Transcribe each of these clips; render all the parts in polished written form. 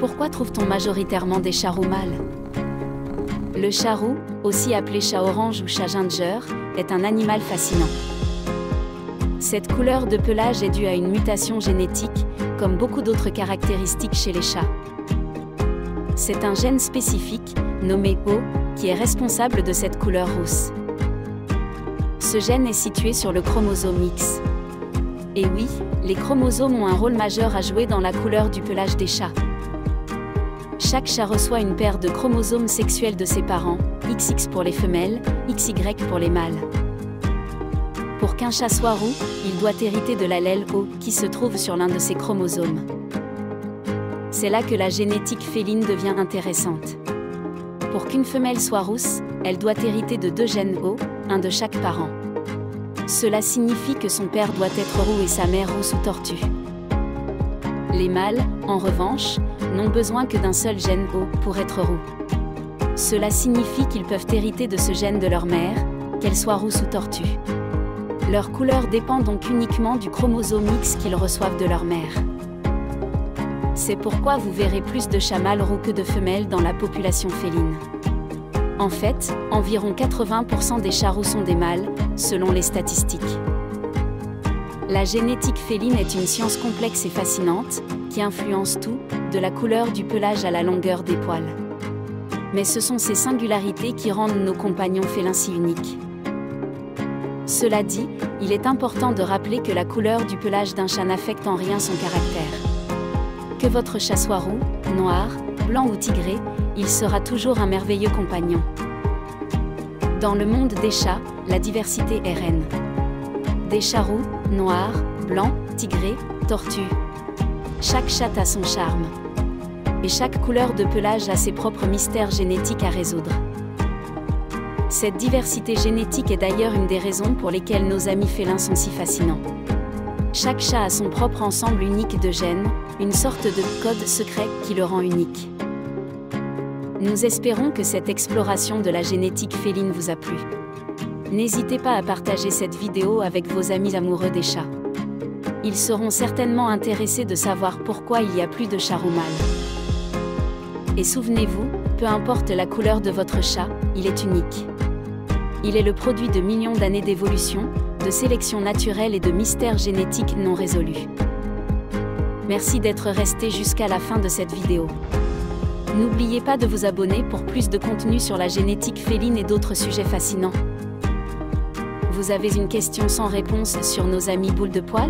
Pourquoi trouve-t-on majoritairement des chats roux mâles? Le chat roux, aussi appelé chat orange ou chat ginger, est un animal fascinant. Cette couleur de pelage est due à une mutation génétique, comme beaucoup d'autres caractéristiques chez les chats. C'est un gène spécifique, nommé O, qui est responsable de cette couleur rousse. Ce gène est situé sur le chromosome X. Et oui, les chromosomes ont un rôle majeur à jouer dans la couleur du pelage des chats. Chaque chat reçoit une paire de chromosomes sexuels de ses parents, XX pour les femelles, XY pour les mâles. Pour qu'un chat soit roux, il doit hériter de l'allèle O, qui se trouve sur l'un de ses chromosomes. C'est là que la génétique féline devient intéressante. Pour qu'une femelle soit rousse, elle doit hériter de 2 gènes O, un de chaque parent. Cela signifie que son père doit être roux et sa mère rousse ou tortue. Les mâles, en revanche, n'ont besoin que d'un seul gène O pour être roux. Cela signifie qu'ils peuvent hériter de ce gène de leur mère, qu'elle soit rousse ou tortue. Leur couleur dépend donc uniquement du chromosome X qu'ils reçoivent de leur mère. C'est pourquoi vous verrez plus de chats mâles roux que de femelles dans la population féline. En fait, environ 80% des chats roux sont des mâles, selon les statistiques. La génétique féline est une science complexe et fascinante, qui influence tout, de la couleur du pelage à la longueur des poils. Mais ce sont ces singularités qui rendent nos compagnons félins si uniques. Cela dit, il est important de rappeler que la couleur du pelage d'un chat n'affecte en rien son caractère. Que votre chat soit roux, noir, blanc ou tigré, il sera toujours un merveilleux compagnon. Dans le monde des chats, la diversité est reine. Des chats roux, noirs, blancs, tigrés, tortues. Chaque chat a son charme. Et chaque couleur de pelage a ses propres mystères génétiques à résoudre. Cette diversité génétique est d'ailleurs une des raisons pour lesquelles nos amis félins sont si fascinants. Chaque chat a son propre ensemble unique de gènes, une sorte de code secret qui le rend unique. Nous espérons que cette exploration de la génétique féline vous a plu. N'hésitez pas à partager cette vidéo avec vos amis amoureux des chats. Ils seront certainement intéressés de savoir pourquoi il y a plus de chats roux mâles. Et souvenez-vous, peu importe la couleur de votre chat, il est unique. Il est le produit de millions d'années d'évolution, de sélection naturelle et de mystères génétiques non résolus. Merci d'être resté jusqu'à la fin de cette vidéo. N'oubliez pas de vous abonner pour plus de contenu sur la génétique féline et d'autres sujets fascinants. Vous avez une question sans réponse sur nos amis boules de poils?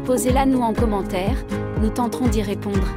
Posez-la nous en commentaire, nous tenterons d'y répondre.